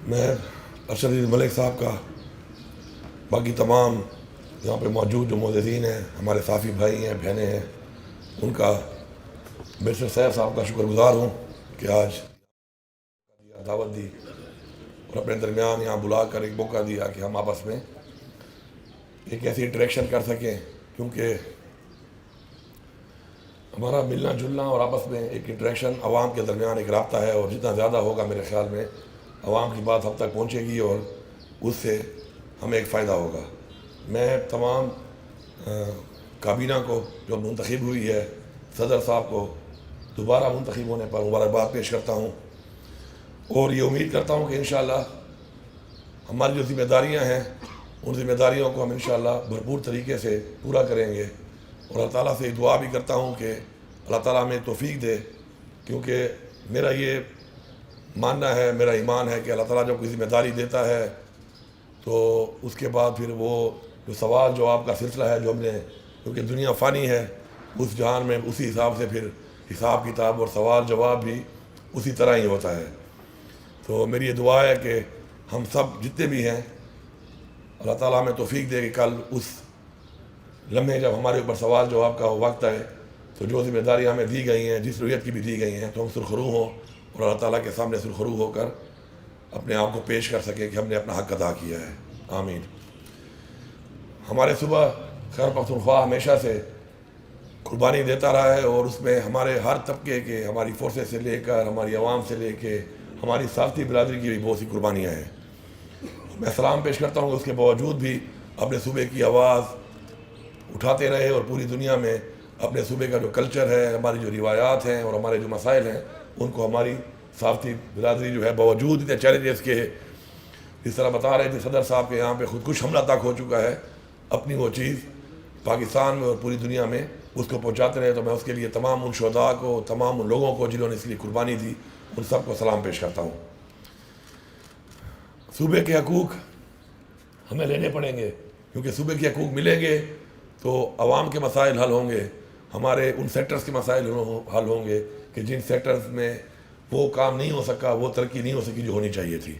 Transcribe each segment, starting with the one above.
میں ارشد عزیز ملک صاحب کا، باقی تمام یہاں پہ موجود جو معززین ہیں، ہمارے صافی بھائی ہیں، بہنیں ہیں، ان کا بیرسٹر سیف صاحب کا شکر گزار ہوں کہ آج دعوت دی اور اپنے درمیان یہاں بلا کر ایک موقع دیا کہ ہم آپس میں ایک ایسی انٹریکشن کر سکیں، کیونکہ ہمارا ملنا جلنا اور آپس میں ایک انٹریکشن عوام کے درمیان ایک رابطہ ہے، اور جتنا زیادہ ہوگا میرے خیال میں عوام کی بات ہم تک پہنچے گی اور اس سے ہمیں ایک فائدہ ہوگا۔ میں تمام کابینہ کو جو منتخب ہوئی ہے، صدر صاحب کو دوبارہ منتخب ہونے پر مبارکباد پیش کرتا ہوں، اور یہ امید کرتا ہوں کہ انشاءاللہ ہماری جو ذمہ داریاں ہیں ان ذمہ داریوں کو ہم انشاءاللہ بھرپور طریقے سے پورا کریں گے، اور اللہ تعالیٰ سے دعا بھی کرتا ہوں کہ اللہ تعالیٰ ہمیں توفیق دے، کیونکہ میرا یہ ماننا ہے، میرا ایمان ہے کہ اللہ تعالیٰ جب کوئی ذمہ داری دیتا ہے تو اس کے بعد پھر وہ جو سوال جواب کا سلسلہ ہے جو ہم نے، کیونکہ دنیا فانی ہے، اس جہان میں اسی حساب سے پھر حساب کتاب اور سوال جواب بھی اسی طرح ہی ہوتا ہے۔ تو میری یہ دعا ہے کہ ہم سب جتنے بھی ہیں اللہ تعالیٰ ہمیں توفیق دے کہ کل اس لمحے جب ہمارے اوپر سوال جواب کا وقت ہے تو جو ذمہ داریاں ہمیں دی گئی ہیں، جس رویت کی بھی دی گئی ہیں، تو ہم سرخرو ہوں اور اللہ تعالیٰ کے سامنے سرخرو ہو کر اپنے آپ کو پیش کر سکیں کہ ہم نے اپنا حق ادا کیا ہے۔ آمین۔ ہمارے صبح خیر پختونخوا ہمیشہ سے قربانی دیتا رہا ہے، اور اس میں ہمارے ہر طبقے کے، ہماری فورسز سے لے کر، ہماری عوام سے لے کے ہماری سابقی برادری کی بھی بہت سی قربانیاں ہیں۔ میں سلام پیش کرتا ہوں کہ اس کے باوجود بھی اپنے صوبے کی آواز اٹھاتے رہے، اور پوری دنیا میں اپنے صوبے کا جو کلچر ہے، ہماری جو روایات ہیں اور ہمارے جو مسائل ہیں، ان کو ہماری صافتی برادری جو ہے باوجود اتنے چیلنجز کے، اس طرح بتا رہے تھے صدر صاحب کے یہاں پہ خودکش حملہ تک ہو چکا ہے، اپنی وہ چیز پاکستان میں اور پوری دنیا میں اس کو پہنچاتے رہے۔ تو میں اس کے لیے تمام ان شہداء کو، تمام ان لوگوں کو جنہوں نے اس لیے قربانی دی، ان سب کو سلام پیش کرتا ہوں۔ صوبے کے حقوق ہمیں لینے پڑیں گے، کیونکہ صوبے کے حقوق ملیں گے تو عوام کے مسائل حل ہوں گے، ہمارے ان سیکٹرز کے مسائل حل ہوں گے کہ جن سیکٹرز میں وہ کام نہیں ہو سکا، وہ ترقی نہیں ہو سکی جو ہونی چاہیے تھی۔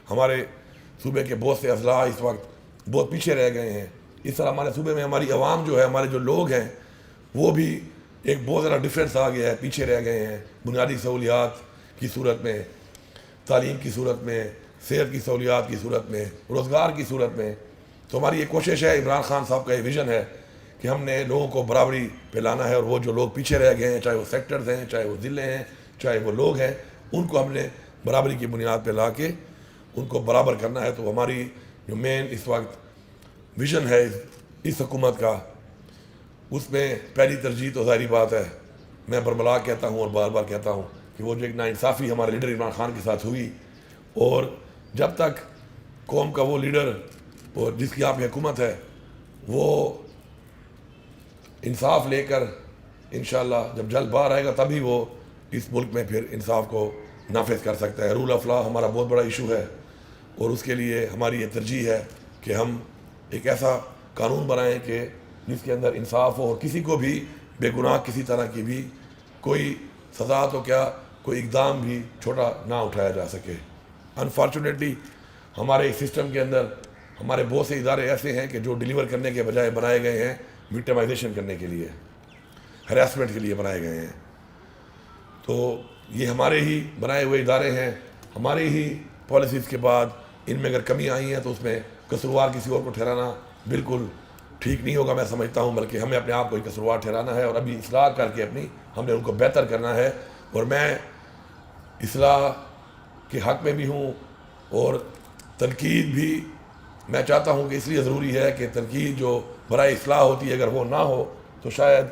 ہمارے صوبے کے بہت سے اضلاع اس وقت بہت پیچھے رہ گئے ہیں۔ اس طرح ہمارے صوبے میں ہماری عوام جو ہے، ہمارے جو لوگ ہیں، وہ بھی ایک بہت زیادہ ڈفرینس آ گیا ہے، پیچھے رہ گئے ہیں بنیادی سہولیات کی صورت میں، تعلیم کی صورت میں، صحت کی سہولیات کی صورت میں، روزگار کی صورت میں۔ تو ہماری یہ کوشش ہے، عمران خان صاحب کا یہ ویژن ہے کہ ہم نے لوگوں کو برابری پہ لانا ہے، اور وہ جو لوگ پیچھے رہ گئے ہیں، چاہے وہ سیکٹرز ہیں، چاہے وہ ضلع ہیں، چاہے وہ لوگ ہیں، ان کو ہم نے برابری کی بنیاد پہ لا کے ان کو برابر کرنا ہے۔ تو ہماری جو مین اس وقت ویژن ہے اس حکومت کا، اس میں پہلی ترجیح تو ظاہری بات ہے، میں برملا کہتا ہوں اور بار بار کہتا ہوں کہ وہ جو ایک ناانصافی ہمارے لیڈر عمران خان کے ساتھ ہوئی، اور جب تک قوم کا وہ لیڈر اور جس کی آپ کی حکومت ہے وہ انصاف لے کر انشاءاللہ جب جلد باہر آئے گا تبھی وہ اس ملک میں پھر انصاف کو نافذ کر سکتا ہے۔ رول آف لا ہمارا بہت بڑا ایشو ہے، اور اس کے لیے ہماری یہ ترجیح ہے کہ ہم ایک ایسا قانون بنائیں کہ جس کے اندر انصاف ہو، اور کسی کو بھی بے گناہ کسی طرح کی بھی کوئی سزا تو کیا کوئی اقدام بھی چھوٹا نہ اٹھایا جا سکے۔ انفارچونیٹلی ہمارے سسٹم کے اندر ہمارے بہت سے ادارے ایسے ہیں کہ جو ڈیلیور کرنے کے بجائے بنائے گئے ہیں وکٹمائزیشن کرنے کے لیے، ہراسمنٹ کے لیے بنائے گئے ہیں۔ تو یہ ہمارے ہی بنائے ہوئے ادارے ہیں، ہماری ہی پالیسیز کے بعد ان میں اگر کمی آئی ہیں تو اس میں قصوروار کسی اور کو ٹھہرانا بالکل ٹھیک نہیں ہوگا، میں سمجھتا ہوں، بلکہ ہمیں اپنے آپ کو ہی قصوروار ٹھہرانا ہے، اور ابھی اصلاح کر کے ہم نے ان کو بہتر کرنا ہے۔ اور میں اصلاح کے حق میں بھی ہوں، اور تنقید بھی میں چاہتا ہوں کہ اس لیے ضروری ہے کہ تنقید جو برائے اصلاح ہوتی ہے اگر وہ نہ ہو تو شاید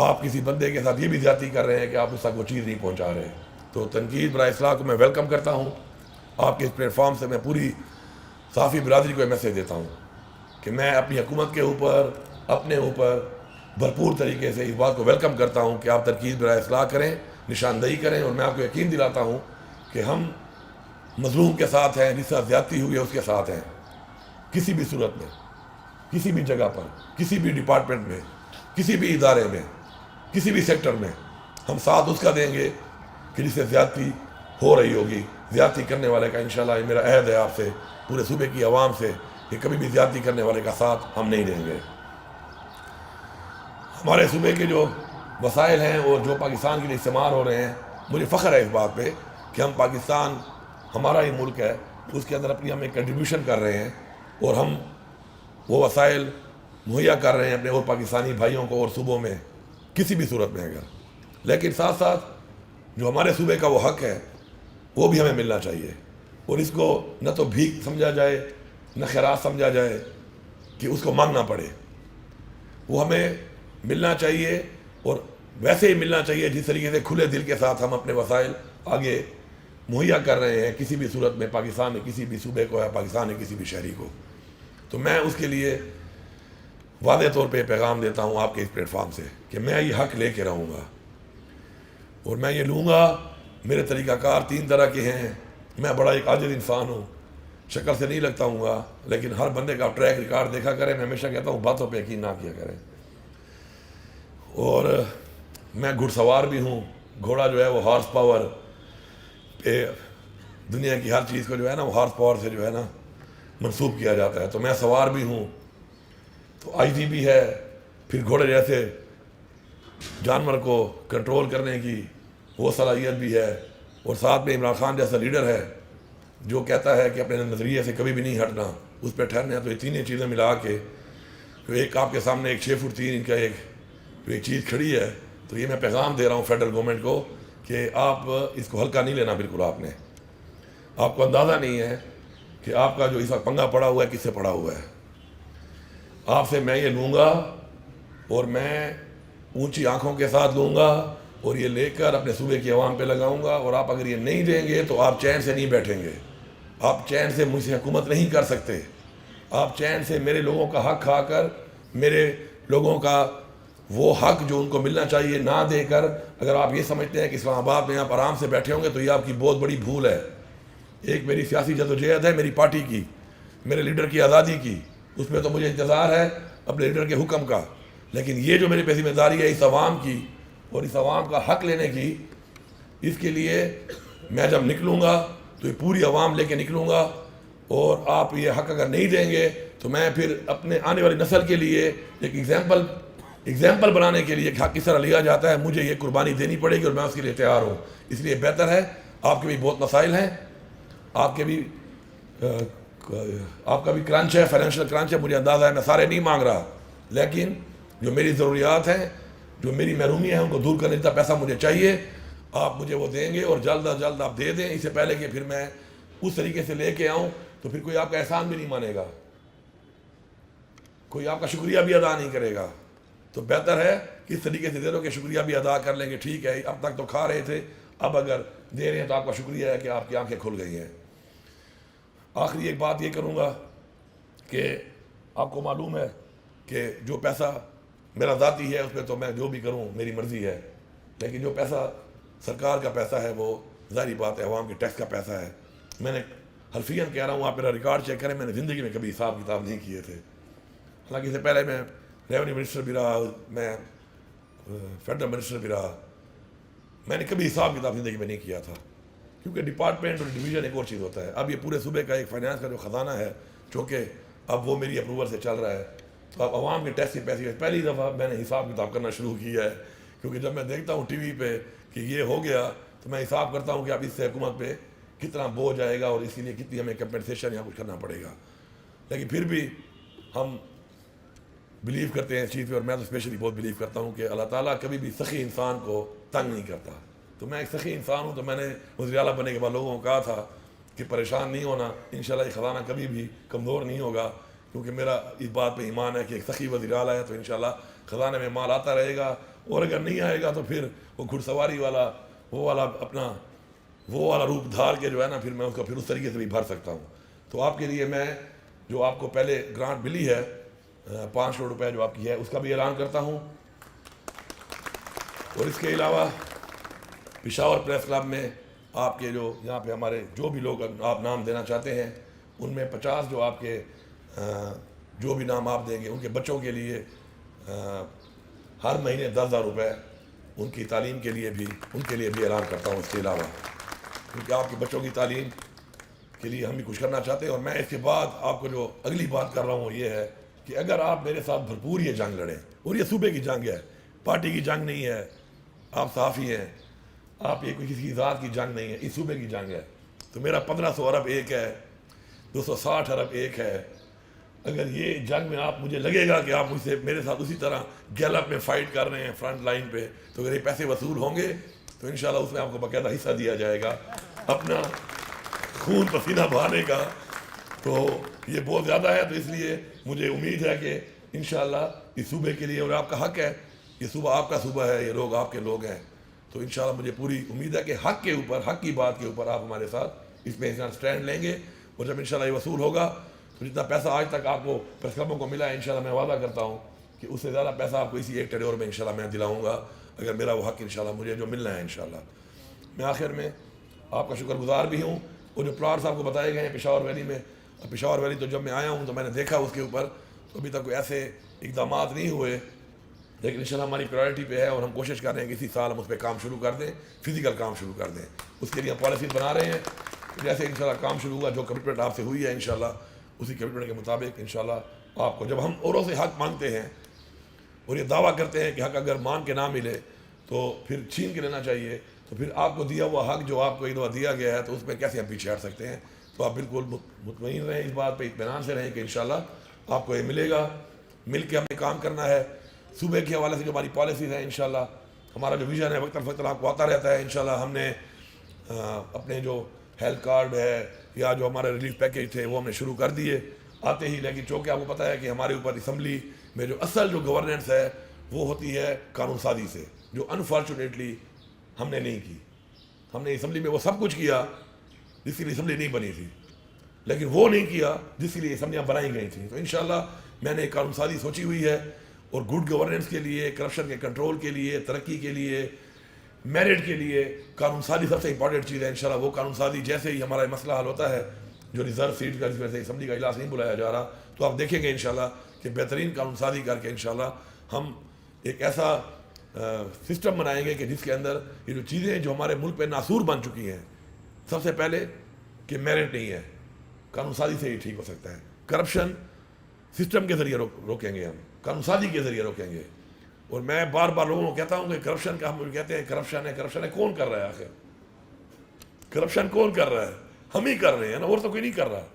آپ کسی بندے کے ساتھ یہ بھی زیادتی کر رہے ہیں کہ آپ اس تک وہ چیز نہیں پہنچا رہے۔ تو تنقید برائے اصلاح کو میں ویلکم کرتا ہوں۔ آپ کے اس پلیٹ فارم سے میں پوری صافی برادری کو یہ میسیج دیتا ہوں کہ میں اپنی حکومت کے اوپر، اپنے اوپر بھرپور طریقے سے اس بات کو ویلکم کرتا ہوں کہ آپ تنقید برائے اصلاح کریں، نشاندہی کریں، اور میں آپ کو یقین دلاتا ہوں کہ ہم مظلوم کے ساتھ ہیں، جس سے زیادتی ہوئی ہے اس کے ساتھ ہیں، کسی بھی صورت میں، کسی بھی جگہ پر، کسی بھی ڈپارٹمنٹ میں، کسی بھی ادارے میں، کسی بھی سیکٹر میں ہم ساتھ اس کا دیں گے کہ جس سے زیادتی ہو رہی ہوگی زیادتی کرنے والے کا انشاءاللہ یہ میرا عہد ہے آپ سے, پورے صوبے کی عوام سے, کہ کبھی بھی زیادتی کرنے والے کا ساتھ ہم نہیں دیں گے. ہمارے صوبے کے جو وسائل ہیں اور جو پاکستان کے لیے استعمال ہو رہے ہیں, مجھے فخر ہے اس بات پہ کہ ہم پاکستان ہمارا ہی ملک ہے, اس کے اندر اپنی ہم ایک کنٹریبیوشن کر رہے ہیں اور ہم وہ وسائل مہیا کر رہے ہیں اپنے اور پاکستانی بھائیوں کو اور صوبوں میں کسی بھی صورت میں اگر. لیکن ساتھ ساتھ جو ہمارے صوبے کا وہ حق ہے وہ بھی ہمیں ملنا چاہیے, اور اس کو نہ تو بھیک سمجھا جائے نہ خیرات سمجھا جائے کہ اس کو مانگنا پڑے. وہ ہمیں ملنا چاہیے اور ویسے ہی ملنا چاہیے جس طریقے سے کھلے دل کے ساتھ ہم اپنے وسائل آگے مہیا کر رہے ہیں کسی بھی صورت میں, پاکستان میں کسی بھی صوبے کو یا پاکستان میں کسی بھی شہری کو. تو میں اس کے لیے واضح طور پہ پیغام دیتا ہوں آپ کے اس پلیٹ فارم سے کہ میں یہ حق لے کے رہوں گا, اور میں یہ لوں گا. میرے طریقہ کار 3 طرح کے ہیں. میں بڑا ایک عاجز انسان ہوں, شکل سے نہیں لگتا ہوں گا, لیکن ہر بندے کا ٹریک ریکارڈ دیکھا کریں. میں ہمیشہ کہتا ہوں باتوں پہ یقین نہ کیا کریں. اور میں گھڑ سوار بھی ہوں. گھوڑا جو ہے وہ ہارس پاور پہ, دنیا کی ہر چیز کو جو ہے نا وہ ہارس پاور سے جو ہے نا منسوب کیا جاتا ہے. تو میں سوار بھی ہوں, تو آئی جی بھی ہے. پھر گھوڑے جیسے جانور کو کنٹرول کرنے کی وہ صلاحیت بھی ہے, اور ساتھ میں عمران خان جیسا لیڈر ہے جو کہتا ہے کہ اپنے نظریے سے کبھی بھی نہیں ہٹنا, اس پہ ٹھہرنا. تو یہ تینیں چیزیں ملا کے تو ایک آپ کے سامنے ایک 6 فٹ 3 انچ کا ایک چیز کھڑی ہے. تو یہ میں پیغام دے رہا ہوں فیڈرل گورنمنٹ کو کہ آپ اس کو ہلکا نہیں لینا. بالکل آپ کو اندازہ نہیں ہے کہ آپ کا جو اس وقت پنگا پڑا ہوا ہے کس سے پڑا ہوا ہے. آپ سے میں یہ لوں گا اور میں اونچی آنکھوں کے ساتھ لوں گا, اور یہ لے کر اپنے صوبے کی عوام پہ لگاؤں گا. اور آپ اگر یہ نہیں دیں گے تو آپ چین سے نہیں بیٹھیں گے, آپ چین سے مجھ سے حکومت نہیں کر سکتے. آپ چین سے میرے لوگوں کا حق کھا کر, میرے لوگوں کا وہ حق جو ان کو ملنا چاہیے نہ دے کر, اگر آپ یہ سمجھتے ہیں کہ اسلام آباد میں آپ آرام سے بیٹھے ہوں گے تو یہ آپ کی بہت بڑی بھول ہے. ایک میری سیاسی جدوجہد ہے میری پارٹی کی, میرے لیڈر کی آزادی کی, اس میں تو مجھے انتظار ہے اپنے لیڈر کے حکم کا. لیکن یہ جو میری پہ ذمہ داری ہے اس عوام کی اور اس عوام کا حق لینے کی, اس کے لیے میں جب نکلوں گا تو یہ پوری عوام لے کے نکلوں گا. اور آپ یہ حق اگر نہیں دیں گے تو میں پھر اپنے آنے والی نسل کے لیے ایک ایگزامپل بنانے کے لیے حق کس طرح لیا جاتا ہے, مجھے یہ قربانی دینی پڑے گی اور میں اس کے لیے تیار ہوں. اس لیے بہتر ہے, آپ کے بھی بہت مسائل ہیں, آپ کا بھی کرنچ ہے, فائنینشیل کرنچ ہے, مجھے اندازہ ہے. میں سارے نہیں مانگ رہا, لیکن جو میری ضروریات ہیں, جو میری محرومیاں ہیں ان کو دور کرنے کا پیسہ مجھے چاہیے. آپ مجھے وہ دیں گے اور جلد از جلد آپ دے دیں, اس سے پہلے کہ پھر میں اس طریقے سے لے کے آؤں تو پھر کوئی آپ کا احسان بھی نہیں مانے گا, کوئی آپ کا شکریہ بھی ادا نہیں کرے گا. تو بہتر ہے کہ اس طریقے سے دے دو کہ شکریہ بھی ادا کر لیں گے. ٹھیک ہے, اب تک تو کھا رہے تھے, اب اگر دے رہے ہیں تو آپ کا شکریہ ہے کہ آپ کی آنکھیں کھل گئی ہیں. آخری ایک بات یہ کروں گا کہ آپ کو معلوم ہے کہ جو پیسہ میرا ذاتی ہے اس پہ تو میں جو بھی کروں میری مرضی ہے, لیکن جو پیسہ سرکار کا پیسہ ہے وہ ظاہری بات ہے عوام کے ٹیکس کا پیسہ ہے. میں نے حلفیاً کہہ رہا ہوں, آپ میرا ریکارڈ چیک کریں, میں نے زندگی میں کبھی حساب کتاب نہیں کیے تھے. حالانکہ اس سے پہلے میں ریونیو منسٹر بھی رہا, میں فیڈرل منسٹر بھی رہا, میں نے کبھی حساب کتاب زندگی میں نہیں کیا تھا, کیونکہ ڈپارٹمنٹ اور ڈویژن ایک اور چیز ہوتا ہے. اب یہ پورے صوبے کا ایک فائنانس کا جو خزانہ ہے, چونکہ اب وہ میری اپروول سے چل رہا ہے, تو اب عوام کے ٹیکس کے پیسے پہلی دفعہ میں نے حساب کتاب کرنا شروع کیا ہے. کیونکہ جب میں دیکھتا ہوں ٹی وی پہ کہ یہ ہو گیا تو میں حساب کرتا ہوں کہ اب اس سے حکومت پہ کتنا بوجھ آئے گا اور اس کے لیے کتنی ہمیں کمپنسیشن یا کچھ کرنا پڑے گا. لیکن پھر بھی ہم بلیو کرتے ہیں اس چیز پہ, اور میں تو اسپیشلی بہت بلیو کرتا ہوں کہ اللہ تعالیٰ کبھی بھی سخی انسان کو تنگ نہیں کرتا. تو میں ایک سخی انسان ہوں, تو میں نے وزیر اعلیٰ بننے کے بعد لوگوں کو کہا تھا کہ پریشان نہیں ہونا, انشاءاللہ یہ خزانہ کبھی بھی کمزور نہیں ہوگا, کیونکہ میرا اس بات پہ ایمان ہے کہ ایک سخی وزیر اعلیٰ ہے, تو انشاءاللہ خزانے میں مال آتا رہے گا. اور اگر نہیں آئے گا تو پھر وہ گھڑ سواری والا وہ والا روپ دھار کے جو ہے نا, پھر میں اس کو پھر اس طریقے سے بھی بھر سکتا ہوں. تو آپ کے لیے میں جو آپ کو پہلے گرانٹ ملی ہے 5 کروڑ روپے جو آپ کی ہے, اس کا بھی اعلان کرتا ہوں. اور اس کے علاوہ پشاور پریس کلب میں آپ کے جو یہاں پہ ہمارے جو بھی لوگ آپ نام دینا چاہتے ہیں, ان میں 50 جو آپ کے جو بھی نام آپ دیں گے ان کے بچوں کے لیے ہر مہینے 10,000 روپے ان کی تعلیم کے لیے بھی, ان کے لیے بھی اعلان کرتا ہوں. اس کے علاوہ کیونکہ آپ کے بچوں کی تعلیم کے لیے ہم بھی کچھ کرنا چاہتے ہیں. اور میں اس کے بعد آپ کو جو اگلی بات کر رہا ہوں وہ یہ ہے کہ اگر آپ میرے ساتھ بھرپور یہ جنگ لڑیں، اور یہ صوبے کی جنگ ہے، پارٹی کی جنگ نہیں ہے، آپ صحافی ہیں، آپ یہ کوئی کسی ذات کی جنگ نہیں ہے، اس صوبے کی جنگ ہے. تو میرا 1500 ارب ایک ہے، 260 ارب ایک ہے. اگر یہ جنگ میں آپ مجھے لگے گا کہ آپ مجھ سے میرے ساتھ اسی طرح گیلپ میں فائٹ کر رہے ہیں فرنٹ لائن پہ، تو اگر یہ پیسے وصول ہوں گے تو انشاءاللہ اس میں آپ کو باقاعدہ حصہ دیا جائے گا اپنا خون پسینہ بہانے کا. تو یہ بہت زیادہ ہے، تو اس لیے مجھے امید ہے کہ انشاءاللہ اس صوبے کے لیے، اور آپ کا حق ہے، یہ صوبہ آپ کا صوبہ ہے، یہ لوگ آپ کے لوگ ہیں، تو انشاءاللہ مجھے پوری امید ہے کہ حق کے اوپر، حق کی بات کے اوپر آپ ہمارے ساتھ اس میں اسٹینڈ لیں گے. اور جب انشاءاللہ یہ وصول ہوگا تو جتنا پیسہ آج تک آپ کو پریس کلبوں کو ملا ہے، انشاءاللہ میں وعدہ کرتا ہوں کہ اس سے زیادہ پیسہ آپ کو اسی ایک ٹیڈور میں انشاءاللہ میں دلاؤں گا، اگر میرا وہ حق انشاءاللہ مجھے جو ملنا ہے انشاءاللہ. میں آخر میں آپ کا شکر گزار بھی ہوں. وہ جو پلاٹس آپ کو بتائے گئے ہیں پشاور ویلی میں، پشاور ویلی تو جب میں آیا ہوں تو میں نے دیکھا اس کے اوپر، تو ابھی تک کوئی ایسے اقدامات نہیں ہوئے، لیکن انشاءاللہ ہماری پرائرٹی پہ ہے اور ہم کوشش کر رہے ہیں کہ اسی سال ہم اس پہ کام شروع کر دیں، فزیکل کام شروع کر دیں. اس کے لیے ہم پالیسیز بنا رہے ہیں. جیسے انشاءاللہ کام شروع ہوا، جو کمٹمنٹ آپ سے ہوئی ہے انشاءاللہ اسی کمٹمنٹ کے مطابق انشاءاللہ آپ کو، جب ہم اوروں سے حق مانگتے ہیں اور یہ دعویٰ کرتے ہیں کہ حق اگر مانگ کے نہ ملے تو پھر چھین کے لینا چاہیے، تو پھر آپ کو دیا ہوا حق جو آپ کو ایک دفعہ دیا گیا ہے تو اس میں کیسے ہم پیچھے ہٹ سکتے ہیں. تو آپ بالکل مطمئن رہیں اس بات پہ، اطمینان سے رہیں کہ انشاءاللہ آپ کو یہ ملے گا. مل کے ہمیں کام کرنا ہے. صوبے کے حوالے سے جو ہماری پالیسیز ہیں انشاءاللہ، ہمارا جو ویژن ہے وقت فوقت آپ کو آتا رہتا ہے. انشاءاللہ ہم نے اپنے جو ہیلتھ کارڈ ہے یا جو ہمارے ریلیف پیکیج تھے وہ ہم نے شروع کر دیے آتے ہی، لیکن چونکہ آپ کو پتہ ہے کہ ہمارے اوپر اسمبلی میں جو اصل جو گورننس ہے وہ ہوتی ہے قانون سازی سے، جو انفارچونیٹلی ہم نے نہیں کی. ہم نے اسمبلی میں وہ سب کچھ کیا جس کے لیے اسمبلی نہیں بنی تھی، لیکن وہ نہیں کیا جس کے لیے اسمبلیاں بنائی گئی تھیں. تو انشاءاللہ میں نے قانون سازی سوچی ہوئی ہے، اور گڈ گورننس کے لیے، کرپشن کے کنٹرول کے لیے، ترقی کے لیے، میرٹ کے لیے قانون سازی سب سے امپورٹنٹ چیز ہے. انشاءاللہ وہ قانون سازی جیسے ہی ہمارا مسئلہ حل ہوتا ہے، جو ریزرو سیٹ کا جس وجہ سے اسمبلی کا اجلاس نہیں بلایا جا رہا، تو آپ دیکھیں گے انشاءاللہ کہ بہترین قانون سازی کر کے انشاءاللہ ہم ایک ایسا سسٹم بنائیں گے کہ جس کے اندر یہ جو چیزیں جو ہمارے ملک پہ ناسور بن چکی ہیں، سب سے پہلے کہ میرٹ نہیں ہے، قانون سازی سے ہی ٹھیک ہو سکتا ہے. کرپشن سسٹم کے ذریعے روکیں گے، ہم قانون سازی کے ذریعے روکیں گے. اور میں بار بار لوگوں کو کہتا ہوں کہ کرپشن کا ہم کہتے ہیں کرپشن ہے، کرپشن ہے، کون کر رہا ہے آخر؟ کرپشن کون کر رہا ہے؟ ہم ہی کر رہے ہیں نا، اور تو کوئی نہیں کر رہا.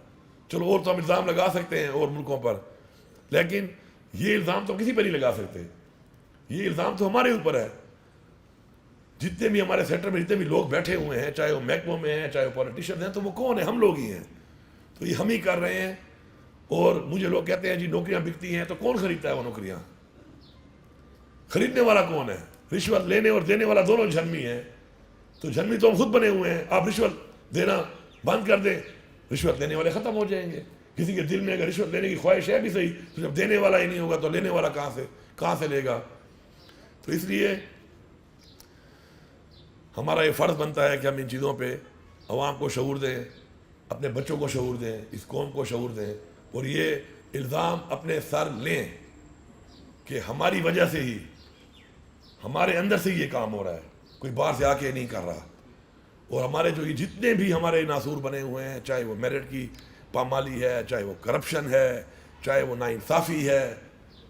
چلو اور تو ہم الزام لگا سکتے ہیں اور ملکوں پر، لیکن یہ الزام تو کسی پر نہیں لگا سکتے. یہ الزام تو ہمارے اوپر ہے. جتنے بھی ہمارے سینٹر میں جتنے بھی لوگ بیٹھے ہوئے ہیں، چاہے وہ محکموں میں ہیں، چاہے وہ پولیٹیشین ہیں، تو وہ کون ہیں؟ ہم لوگ ہی ہیں. تو یہ ہم ہی کر رہے ہیں. اور مجھے لوگ کہتے ہیں جی نوکریاں بکتی ہیں، تو کون خریدتا ہے وہ نوکریاں؟ خریدنے والا کون ہے؟ رشوت لینے اور دینے والا دونوں جھنمی ہیں. تو جھنمی تو ہم خود بنے ہوئے ہیں. آپ رشوت دینا بند کر دیں، رشوت لینے والے ختم ہو جائیں گے. کسی کے دل میں اگر رشوت لینے کی خواہش ہے بھی صحیح، تو جب دینے والا ہی نہیں ہوگا تو لینے والا کہاں سے لے گا؟ تو اس لیے ہمارا یہ فرض بنتا ہے کہ ہم ان چیزوں پہ عوام کو شعور دیں، اپنے بچوں کو شعور دیں، اس قوم کو شعور دیں، اور یہ الزام اپنے سر لیں کہ ہماری وجہ سے ہی، ہمارے اندر سے ہی یہ کام ہو رہا ہے، کوئی باہر سے آ کے نہیں کر رہا. اور ہمارے جو یہ جتنے بھی ہمارے ناسور بنے ہوئے ہیں، چاہے وہ میرٹ کی پامالی ہے، چاہے وہ کرپشن ہے، چاہے وہ ناانصافی ہے،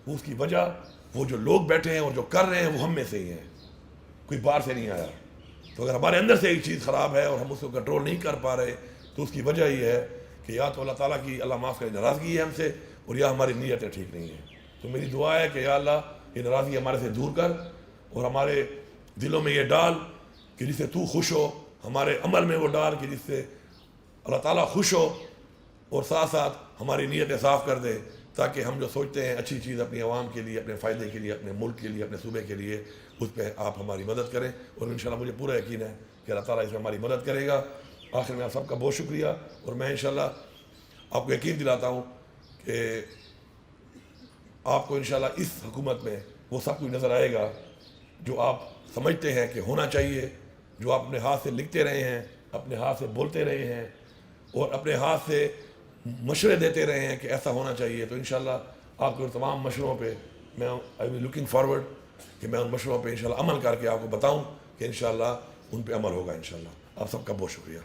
اس کی وجہ وہ جو لوگ بیٹھے ہیں اور جو کر رہے ہیں وہ ہم میں سے ہی ہیں، کوئی باہر سے نہیں آیا. تو اگر ہمارے اندر سے ایک چیز خراب ہے اور ہم اس کو کنٹرول نہیں کر پا رہے، تو اس کی وجہ یہ ہے کہ یا تو اللہ تعالیٰ کی اللہ معاف کرے ناراضگی ہے ہم سے، اور یا ہماری نیتیں ٹھیک نہیں ہیں. تو میری دعا ہے کہ یا اللہ یہ ناراضگی ہمارے سے دور کر، اور ہمارے دلوں میں یہ ڈال کہ جس سے تو خوش ہو، ہمارے عمل میں وہ ڈال کہ جس سے اللہ تعالیٰ خوش ہو، اور ساتھ ساتھ ہماری نیتیں صاف کر دے، تاکہ ہم جو سوچتے ہیں اچھی چیز اپنی عوام کے لیے، اپنے فائدے کے لیے، اپنے ملک کے لیے، اپنے صوبے کے لیے، اس پہ آپ ہماری مدد کریں. اور انشاءاللہ مجھے پورا یقین ہے کہ اللہ تعالیٰ اس میں ہماری مدد کرے گا. آخر میں آپ سب کا بہت شکریہ. اور میں انشاءاللہ آپ کو یقین دلاتا ہوں کہ آپ کو انشاءاللہ اس حکومت میں وہ سب کچھ نظر آئے گا جو آپ سمجھتے ہیں کہ ہونا چاہیے، جو آپ اپنے ہاتھ سے لکھتے رہے ہیں، اپنے ہاتھ سے بولتے رہے ہیں، اور اپنے ہاتھ سے مشورے دیتے رہے ہیں کہ ایسا ہونا چاہیے. تو انشاءاللہ آپ کے تمام مشوروں پہ میں آئی ایم لوکنگ فارورڈ کہ میں ان مشوروں پہ انشاءاللہ عمل کر کے آپ کو بتاؤں کہ انشاءاللہ ان پہ عمل ہوگا انشاءاللہ. آپ سب کا بہت شکریہ.